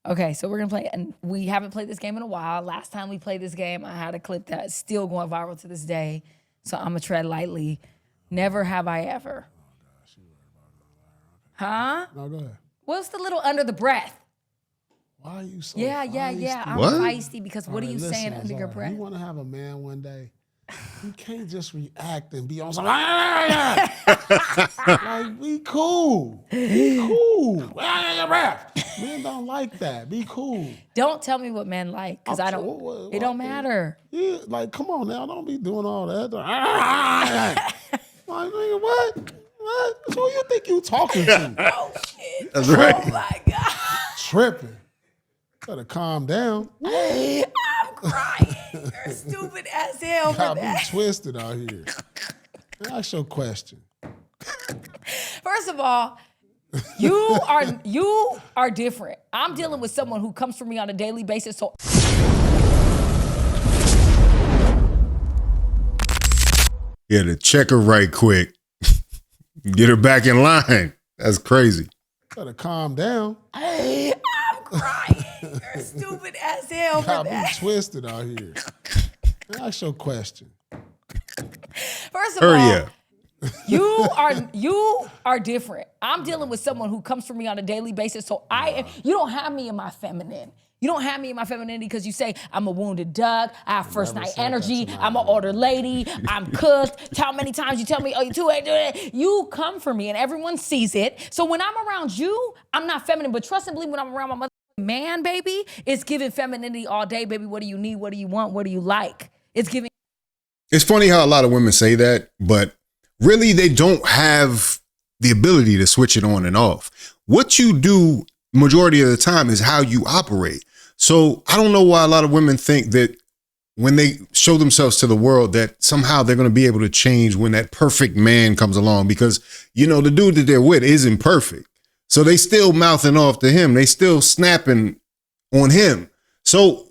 Okay, so we're going to play, and we haven't played this game in a while. Last time we played this game, I had a clip that's still going viral to this day, so I'm going to tread lightly. Never have I ever. Huh? No, go ahead. What's the little under the breath? Why are you so Yeah. I'm What? feisty because what are you saying under your Azar, breath? You want to have a man one day? You can't just react and be on some. Like, be cool. Be cool. Your breath. Men don't like that. Be cool. Don't tell me what men like, because I don't. It don't matter. Yeah, like, come on now. Don't be doing all that. Like, nigga, what? What? Who you think you talking to? Oh, shit. That's right. Oh, my God. Tripping. Better calm down. I'm crying. You're stupid as hell for Got me that. twisted out here. Ask your question. First of all, you are different. I'm dealing with someone who comes for me on a daily basis, so Yeah, to check her right quick. Get her back in line. That's crazy. Better calm down. I'm crying. You're stupid as hell for Got me that. twisted out here. Ask your question. First of all, Yeah. you are different. I'm dealing with someone who comes for me on a daily basis, so you don't have me in my feminine. You don't have me in my femininity because you say I'm a wounded duck, I have first night energy, I'm an older lady, I'm cooked. How many times you tell me, oh, you too ain't doing it? You come for me and everyone sees it. So when I'm around you, I'm not feminine, but trust and believe when I'm around my mother man, baby, it's giving femininity all day, baby. What do you need? What do you want? What do you like? It's giving. It's funny how a lot of women say that, but really they don't have the ability to switch it on and off. What you do majority of the time is how you operate. So I don't know why a lot of women think that when they show themselves to the world that somehow they're going to be able to change when that perfect man comes along, because, you know, the dude that they're with isn't perfect. So they still mouthing off to him. They still snapping on him. So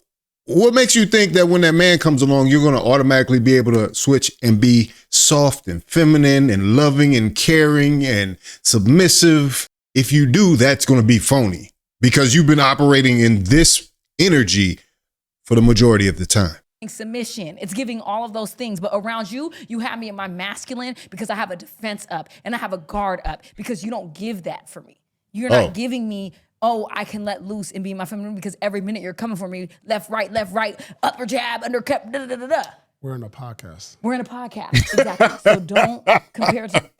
what makes you think that when that man comes along, you're going to automatically be able to switch and be soft and feminine and loving and caring and submissive? If you do, that's going to be phony because you've been operating in this energy for the majority of the time. Submission. It's giving all of those things. But around you, you have me in my masculine because I have a defense up and I have a guard up because you don't give that for me. You're not giving me, oh, I can let loose and be in my feminine because every minute you're coming for me, left, right, upper jab, undercut, da da da da. We're in a podcast. We're in a podcast, exactly. So don't compare to.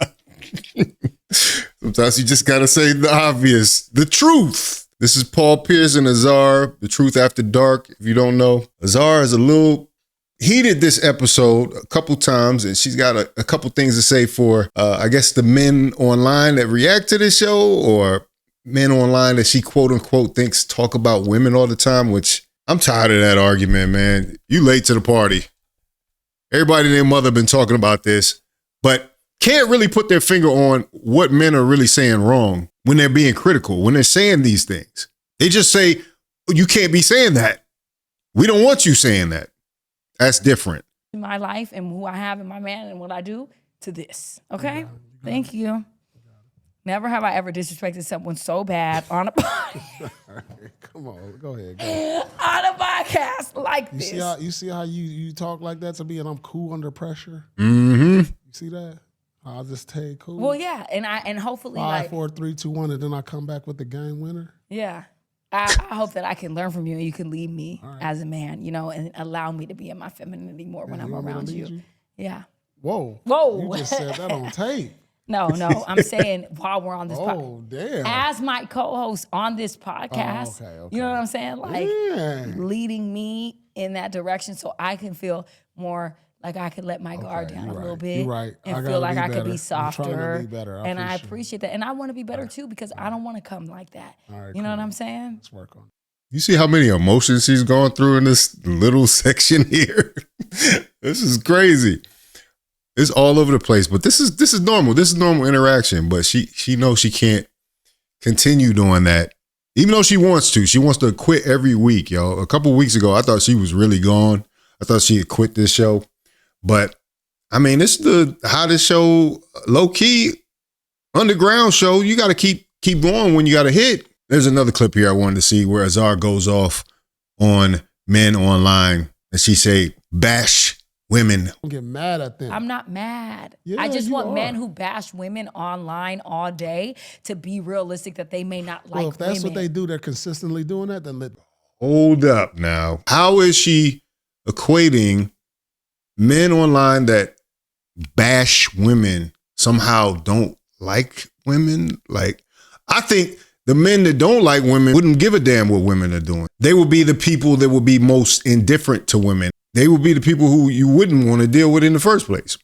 Sometimes you just got to say the obvious, the truth. This is Paul Pierce and Azar, The Truth After Dark. If you don't know, Azar is a little heated this episode a couple times, and she's got a couple things to say for, I guess, the men online that react to this show, or men online that she quote unquote thinks talk about women all the time, which I'm tired of that argument, man. You late to the party. Everybody and their mother been talking about this, but can't really put their finger on what men are really saying wrong when they're being critical, when they're saying these things. They just say, you can't be saying that. We don't want you saying that. That's different. My life and who I have and my man and what I do to this. Okay? Thank you. Never have I ever disrespected someone so bad on a podcast. Come on, go ahead. On a podcast like this. You see how you talk like that to me, and I'm cool under pressure. Mm-hmm. You see that? I'll just stay cool. Well, yeah, and hopefully 5, 4, 3, 2, 1, and then I come back with the game winner. Yeah. I hope that I can learn from you and you can lead me as a man, you know, and allow me to be in my femininity more when I'm around you. Yeah. Whoa. Whoa. You just said that on tape. No, I'm saying while we're on this podcast. Oh, damn. As my co-host on this podcast, okay. you know what I'm saying? Like Yeah. leading me in that direction so I can feel more like I could let my guard down a little bit. You're right. And feel like I could be softer. I'm trying to be better. I appreciate that. And I want to be better too because I don't want to come like that. All right, you know cool. what I'm saying? Let's work on it. You see how many emotions she's going through in this little section here? This is crazy. It's all over the place, but this is normal. This is normal interaction, but she knows she can't continue doing that. Even though she wants to. She wants to quit every week, yo. A couple weeks ago, I thought she was really gone. I thought she had quit this show. But, I mean, it's the hottest show, low-key, underground show. You got to keep going when you got a hit. There's another clip here I wanted to see where Azar goes off on men online, and she say, bash women. Don't get mad at them. I'm not mad. Yeah, I just you want are. men who bash women online all day to be realistic that they may not like Well, if that's women. what they do, they're consistently doing that, then Hold up now. How is she equating men online that bash women somehow don't like women? Like, I think the men that don't like women wouldn't give a damn what women are doing. They would be the people that would be most indifferent to women. They would be the people who you wouldn't want to deal with in the first place.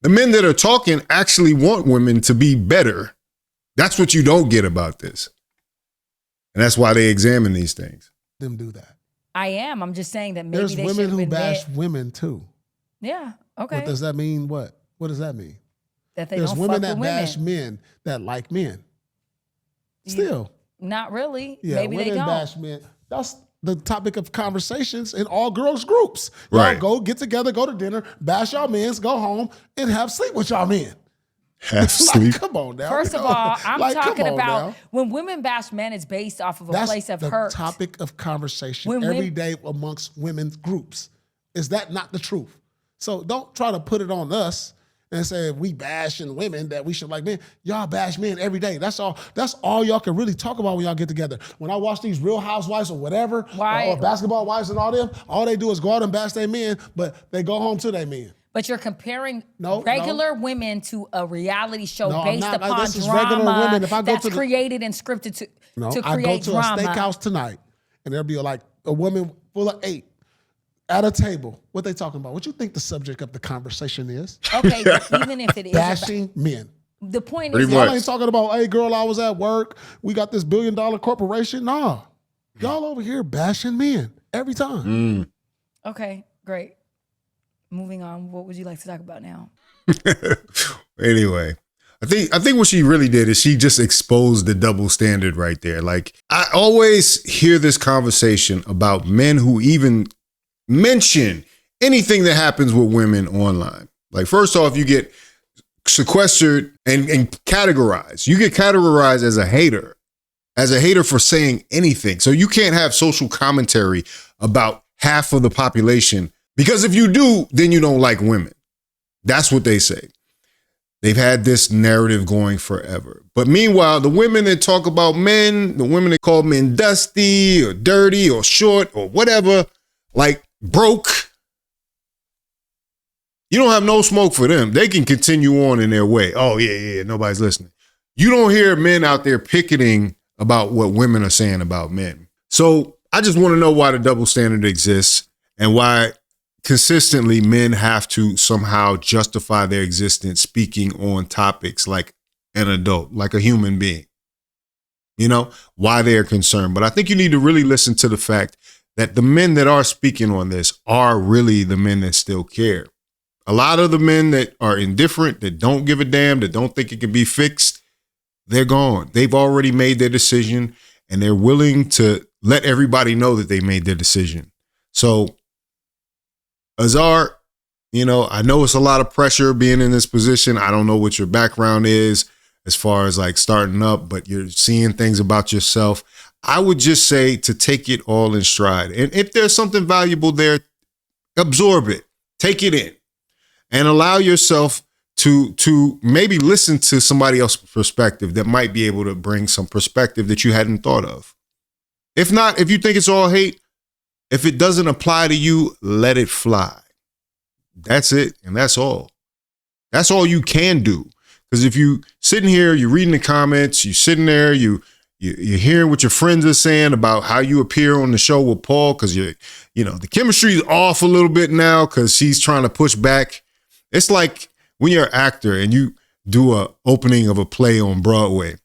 The men that are talking actually want women to be better. That's what you don't get about this. And that's why they examine these things. them do that. I am. I'm just saying that maybe There's they women should have who been bash mad. women too. Yeah. Okay. What does that mean? What does that mean? That they There's don't women fuck that with bash women. men that like men. You- Still. Not really. Yeah, Maybe they women don't. bash men. That's the topic of conversations in all girls groups. Right. Y'all go get together, go to dinner, bash y'all men, go home, and have sleep with y'all men. Have sleep. Like, come on now. First of all, I'm Like, come talking on about now. when women bash men, it's based off of a That's place of the hurt. topic of conversation When every women- day amongst women's groups. Is that not the truth? So don't try to put it on us and say if we bashing women that we should like men. Y'all bash men every day. That's all y'all can really talk about when y'all get together. When I watch these Real Housewives or whatever, Why- or Basketball Wives and all them, all they do is go out and bash their men, but they go home to their men. But you're comparing No, regular women to a reality show No, I'm based not. upon This is regular drama women. If I go that's to the- created and scripted to No, create I go to drama. a steakhouse tonight, and there'll be like a woman full of 8 at a table. What they talking about? What you think the subject of the conversation is? Okay, but even if it is Bashing men. the point Pretty is much. Y'all ain't talking about, hey girl, I was at work. We got this $1 billion corporation. Nah. Y'all over here bashing men every time. okay, great. Moving on. What would you like to talk about now? Anyway, I think what she really did is she just exposed the double standard right there. Like, I always hear this conversation about men who even mention anything that happens with women online. Like, first off, you get sequestered and categorized. You get categorized as a hater for saying anything. So you can't have social commentary about half of the population, because if you do, then you don't like women. That's what they say. They've had this narrative going forever. But meanwhile, the women that talk about men, the women that call men dusty or dirty or short or whatever, like broke, you don't have no smoke for them. They can continue on in their way. Oh, yeah, nobody's listening. You don't hear men out there picketing about what women are saying about men. So I just want to know why the double standard exists and why consistently men have to somehow justify their existence speaking on topics like an adult, like a human being. You know, why they are concerned. But I think you need to really listen to the fact that the men that are speaking on this are really the men that still care. A lot of the men that are indifferent, that don't give a damn, that don't think it can be fixed, they're gone. They've already made their decision, and they're willing to let everybody know that they made their decision. So, Azar, you know, I know it's a lot of pressure being in this position. I don't know what your background is as far as like starting up, but you're seeing things about yourself. I would just say to take it all in stride. And if there's something valuable there, absorb it, take it in, and allow yourself to maybe listen to somebody else's perspective that might be able to bring some perspective that you hadn't thought of. If not, if you think it's all hate, if it doesn't apply to you, let it fly. That's it. And that's all. That's all you can do. Because if you sitting here, you're reading the comments, you're sitting there, you're hearing what your friends are saying about how you appear on the show with Paul, because you know, the chemistry is off a little bit now because she's trying to push back. It's like when you're an actor and you do a opening of a play on Broadway.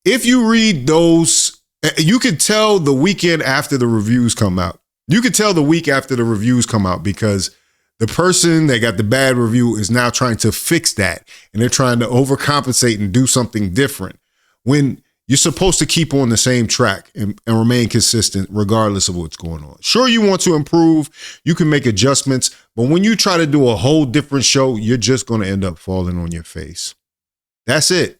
If you read those, you can tell the weekend after the reviews come out. You can tell the week after the reviews come out because the person that got the bad review is now trying to fix that, and they're trying to overcompensate and do something different when you're supposed to keep on the same track and remain consistent regardless of what's going on. Sure, you want to improve, you can make adjustments, but when you try to do a whole different show, you're just going to end up falling on your face. That's it.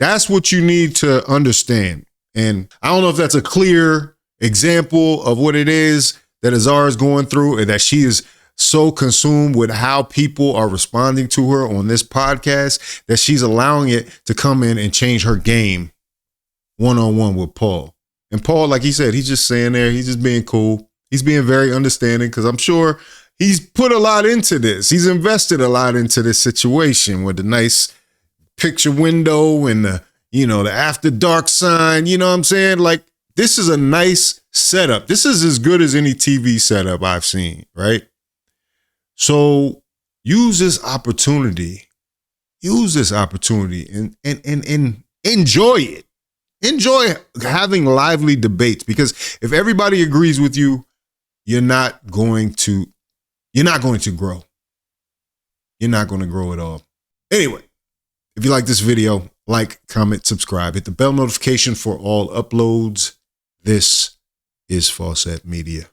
That's what you need to understand. And I don't know if that's a clear example of what it is that Azar is going through, and that she is so consumed with how people are responding to her on this podcast that she's allowing it to come in and change her game one-on-one with Paul. And Paul, like he said, he's just saying there, he's just being cool. He's being very understanding because I'm sure he's put a lot into this. He's invested a lot into this situation with the nice picture window and the, you know, the after dark sign. You know what I'm saying? Like, this is a nice setup. This is as good as any TV setup I've seen, right? So use this opportunity. Use this opportunity and enjoy it. Enjoy having lively debates, because if everybody agrees with you, you're not going to grow. You're not going to grow at all. Anyway, if you like this video, like, comment, subscribe, hit the bell notification for all uploads. This is Fawcett Media.